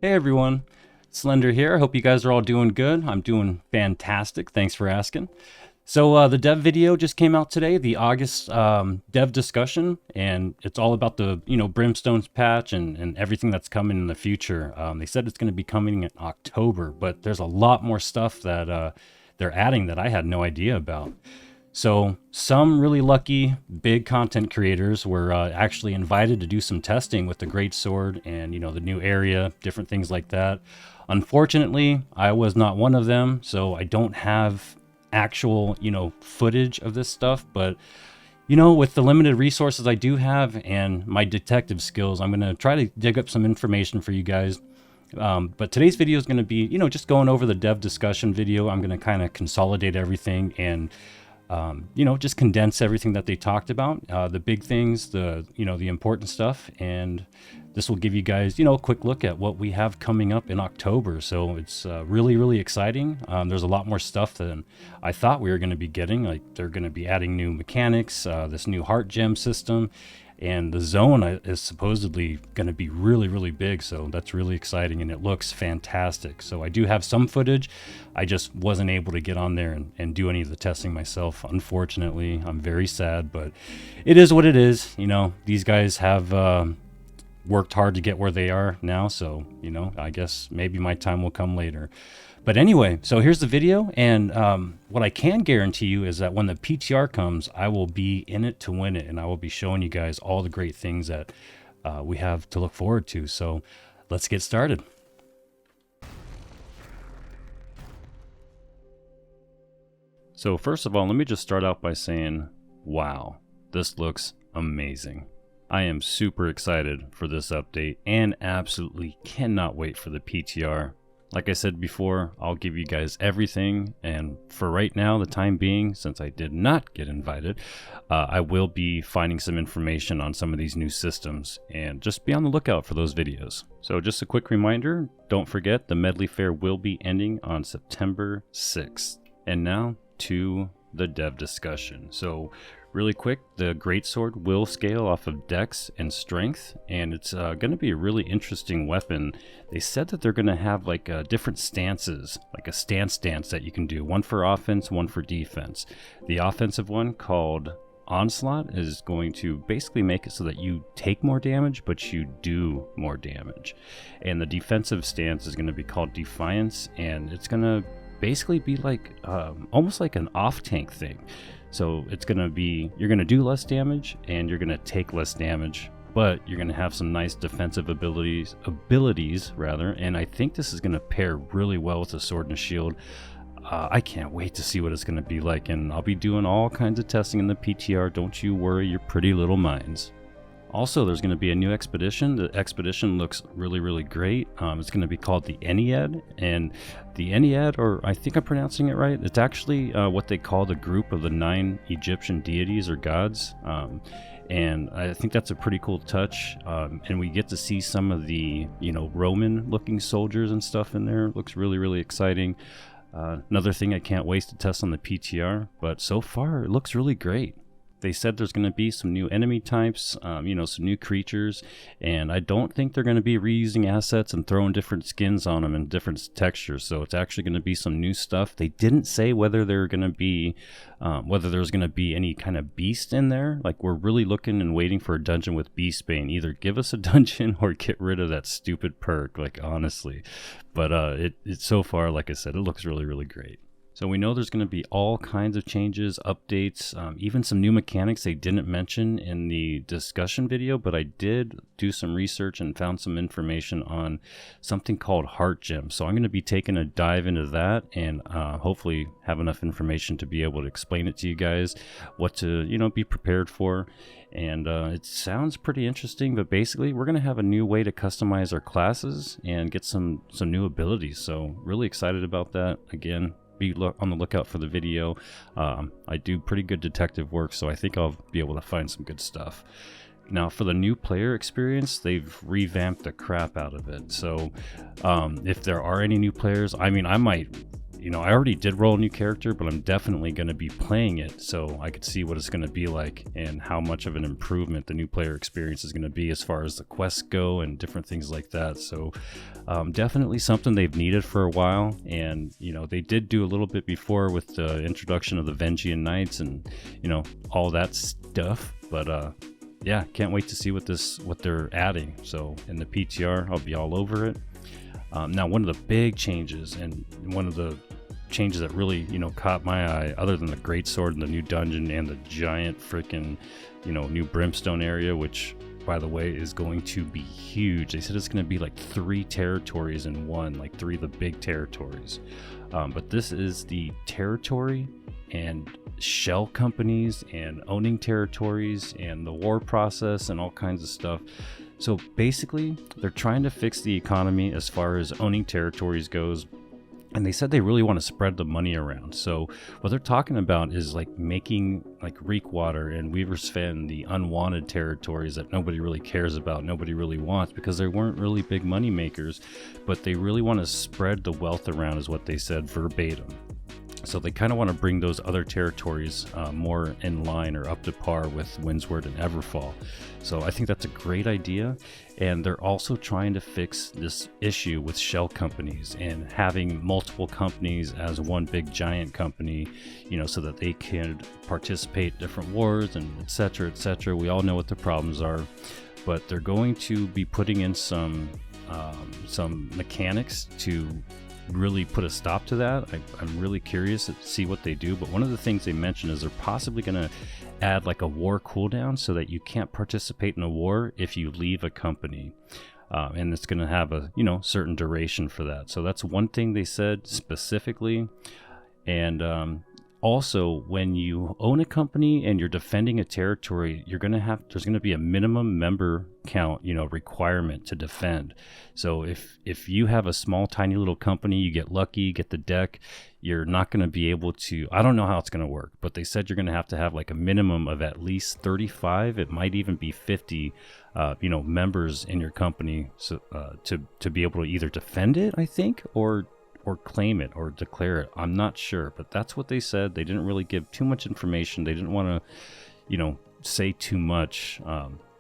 Hey everyone, Slender here. I hope you guys are all doing good. I'm doing fantastic. Thanks for asking. So the dev video just came out today, the August dev discussion, and it's all about the Brimstone's patch and everything that's coming in the future. They said it's going to be coming in October, but there's a lot more stuff that they're adding that I had no idea about. So some really lucky big content creators were actually invited to do some testing with the Great Sword and the new area, different things like that. Unfortunately, I was not one of them, so I don't have actual footage of this stuff. But with the limited resources I do have and my detective skills, I'm gonna try to dig up some information for you guys. But today's video is going to be just going over the dev discussion video. I'm going to kind of consolidate everything and just condense everything that they talked about, the big things, the important stuff, and this will give you guys a quick look at what we have coming up in October. So it's really exciting. There's a lot more stuff than I thought we were going to be getting. Like, they're going to be adding new mechanics, this new heart gem system, and the zone is supposedly going to be really big, so that's really exciting, and it looks fantastic. So I do have some footage. I just wasn't able to get on there and do any of the testing myself, unfortunately. I'm very sad, but it is what it is. These guys have worked hard to get where they are now, so I guess maybe my time will come later. But anyway, so here's the video, and what I can guarantee you is that when the PTR comes, I will be in it to win it, and I will be showing you guys all the great things that we have to look forward to. So let's get started. So first of all, let me just start out by saying, wow, this looks amazing. I am super excited for this update and absolutely cannot wait for the PTR. Like I said before, I'll give you guys everything, and for right now, the time being, since I did not get invited, I will be finding some information on some of these new systems, and just be on the lookout for those videos. So just a quick reminder, don't forget the Medley Fair will be ending on September 6th. And now to the dev discussion. So really quick, the Greatsword will scale off of Dex and Strength, and it's going to be a really interesting weapon. They said that they're going to have like different stances, like a stance that you can do, one for offense, one for defense. The offensive one, called Onslaught, is going to basically make it so that you take more damage, but you do more damage. And the defensive stance is going to be called Defiance, and it's going to basically be like almost like an off-tank thing. So it's going to be, you're going to do less damage and you're going to take less damage, but you're going to have some nice defensive abilities rather. And I think this is going to pair really well with the sword and a shield. I can't wait to see what it's going to be like, and I'll be doing all kinds of testing in the PTR. Don't you worry your pretty little minds. Also, there's going to be a new expedition. The expedition looks really great. It's going to be called the Ennead, and the Ennead, or I think I'm pronouncing it right, it's actually what they call the group of the 9 Egyptian deities or gods. And I think that's a pretty cool touch. And we get to see some of the, Roman-looking soldiers and stuff in there. It looks really exciting. Another thing I can't wait to test on the PTR, but so far it looks really great. They said there's going to be some new enemy types, some new creatures, and I don't think they're going to be reusing assets and throwing different skins on them and different textures. So it's actually going to be some new stuff. They didn't say whether they're going to be, whether there's going to be any kind of beast in there. Like, we're really looking and waiting for a dungeon with Beastbane. Either give us a dungeon or get rid of that stupid perk. Like, honestly, but it's so far, like I said, it looks really great. So we know there's going to be all kinds of changes, updates, even some new mechanics they didn't mention in the discussion video, but I did do some research and found some information on something called Heart Gem. So I'm going to be taking a dive into that and hopefully have enough information to be able to explain it to you guys, what to, be prepared for. And it sounds pretty interesting, but basically we're going to have a new way to customize our classes and get some new abilities. So really excited about that. Again, be on the lookout for the video. I do pretty good detective work, so I think I'll be able to find some good stuff. Now, for the new player experience, they've revamped the crap out of it. So if there are any new players, I mean, I might you know, I already did roll a new character, but I'm definitely going to be playing it so I could see what it's going to be like and how much of an improvement the new player experience is going to be as far as the quests go and different things like that. So definitely something they've needed for a while, and you know, they did do a little bit before with the introduction of the Vengean Knights and, you know, all that stuff, but yeah, can't wait to see what they're adding. So in the PTR, I'll be all over it. Now, one of the big changes, and one of the changes that really, you know, caught my eye, other than the great sword and the new dungeon and the giant freaking, you know, new Brimstone area, which, by the way, is going to be huge. They said it's going to be like 3 territories in one, like 3 of the big territories. But this is the territory and shell companies and owning territories and the war process and all kinds of stuff. So basically, they're trying to fix the economy as far as owning territories goes. And they said they really want to spread the money around. So what they're talking about is like making like Reekwater and Weaver's Fen the unwanted territories that nobody really cares about, nobody really wants, because they weren't really big money makers. But they really want to spread the wealth around, is what they said verbatim. So they kind of want to bring those other territories more in line or up to par with Windsward and Everfall. So I think that's a great idea. And they're also trying to fix this issue with shell companies and having multiple companies as one big giant company, you know, so that they can participate in different wars and et cetera, et cetera. We all know what the problems are, but they're going to be putting in some mechanics to really put a stop to that. I'm really curious to see what they do, but one of the things they mentioned is they're possibly going to add like a war cooldown so that you can't participate in a war if you leave a company, and it's going to have a, you know, certain duration for that. So that's one thing they said specifically. And also, when you own a company and you're defending a territory, there's going to be a minimum member count, you know, requirement to defend. So if you have a small, tiny little company, you get lucky, get the deck, you're not going to be able to, I don't know how it's going to work, but they said you're going to have like a minimum of at least 35, it might even be 50, you know, members in your company, so to be able to either defend it, I think, or claim it or declare it. I'm not sure, but that's what they said. They didn't really give too much information. They didn't want to, you know, say too much,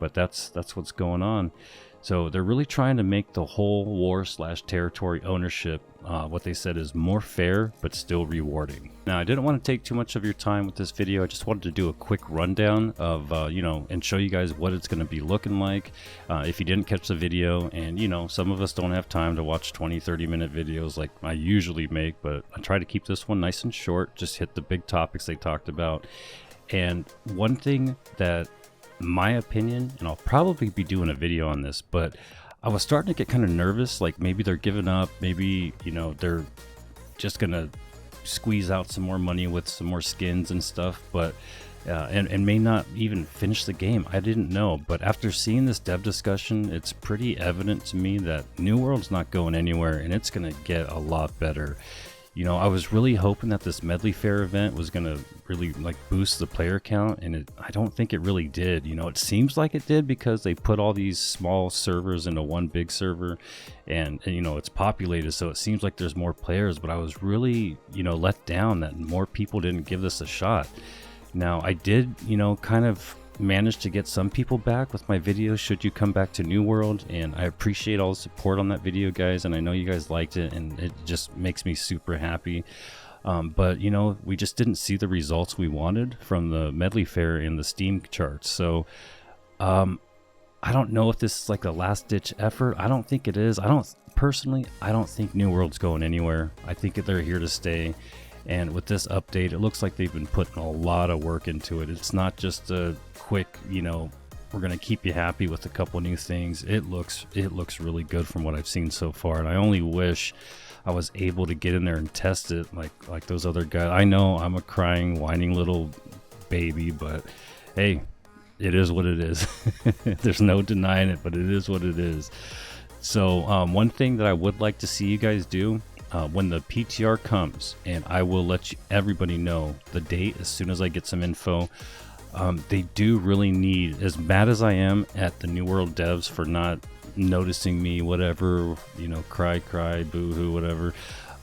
but that's what's going on. So they're really trying to make the whole war/territory ownership, what they said is more fair, but still rewarding. Now, I didn't want to take too much of your time with this video. I just wanted to do a quick rundown of, you know, and show you guys what it's going to be looking like. If you didn't catch the video, and, you know, some of us don't have time to watch 20-30 minute videos like I usually make, but I try to keep this one nice and short, just hit the big topics they talked about. And one thing that, my opinion, and I'll probably be doing a video on this, but I was starting to get kind of nervous, like maybe they're giving up, maybe, you know, they're just gonna squeeze out some more money with some more skins and stuff, but and may not even finish the game. I didn't know, but after seeing this dev discussion, it's pretty evident to me that New World's not going anywhere, and it's gonna get a lot better. You know, I was really hoping that this Medley Fair event was going to really like boost the player count, and I don't think it really did. You know, it seems like it did because they put all these small servers into one big server, and you know, it's populated, so it seems like there's more players, but I was really, you know, let down that more people didn't give this a shot. Now, I did, you know, kind of managed to get some people back with my videos, should you come back to New World, and I appreciate all the support on that video, guys, and I know you guys liked it, and it just makes me super happy. But you know, we just didn't see the results we wanted from the Medley Fair in the Steam charts. So I don't know if this is like a last ditch effort. I don't think it is. I don't think New World's going anywhere. I think they're here to stay. And with this update, it looks like they've been putting a lot of work into it. It's not just a quick, you know, we're going to keep you happy with a couple new things. It looks really good from what I've seen so far. And I only wish I was able to get in there and test it like those other guys. I know I'm a crying, whining little baby, but hey, it is what it is. There's no denying it, but it is what it is. So one thing that I would like to see you guys do, when the PTR comes, and I will let everybody know the date as soon as I get some info. They do really need, as mad as I am at the New World devs for not noticing me, whatever, you know, cry, boo-hoo, whatever.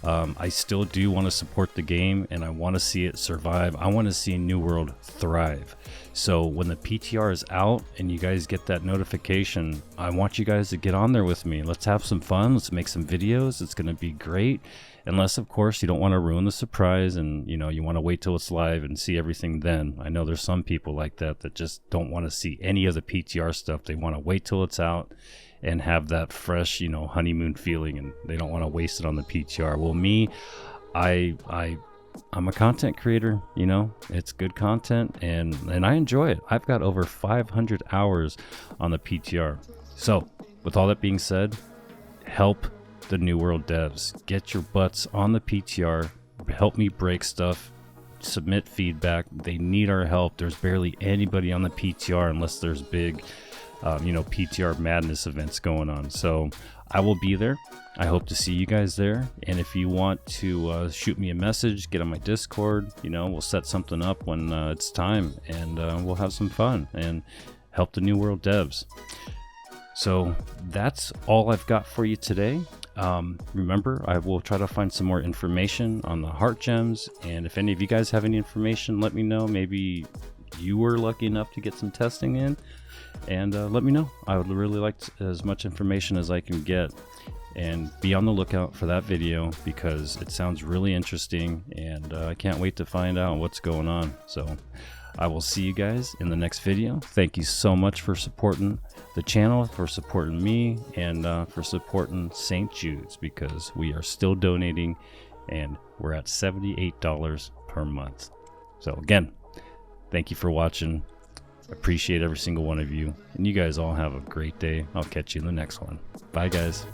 I still do want to support the game, and I want to see it survive. I want to see New World thrive. So when the PTR is out and you guys get that notification, I want you guys to get on there with me. Let's have some fun. Let's make some videos. It's going to be great. Unless, of course, you don't want to ruin the surprise and, you know, you want to wait till it's live and see everything then. I know there's some people like that just don't want to see any of the PTR stuff. They want to wait till it's out and have that fresh, you know, honeymoon feeling, and they don't want to waste it on the PTR. Well, me, I'm a content creator, you know, it's good content and I enjoy it. I've got over 500 hours on the PTR. So with all that being said, help the New World devs. Get your butts on the PTR. Help me break stuff. Submit feedback. They need our help. There's barely anybody on the PTR unless there's big, you know, PTR madness events going on. So I will be there. I hope to see you guys there. And if you want to shoot me a message, get on my Discord, you know, we'll set something up when it's time, and we'll have some fun and help the New World devs. So that's all I've got for you today. Remember, I will try to find some more information on the heart gems, and if any of you guys have any information, let me know. Maybe you were lucky enough to get some testing in, and let me know. I would really like as much information as I can get, and be on the lookout for that video because it sounds really interesting, and I can't wait to find out what's going on. So I will see you guys in the next video. Thank you so much for supporting the channel, for supporting me, and for supporting St. Jude's, because we are still donating and we're at $78 per month. So again, thank you for watching. Appreciate every single one of you, and you guys all have a great day. I'll catch you in the next one. Bye guys.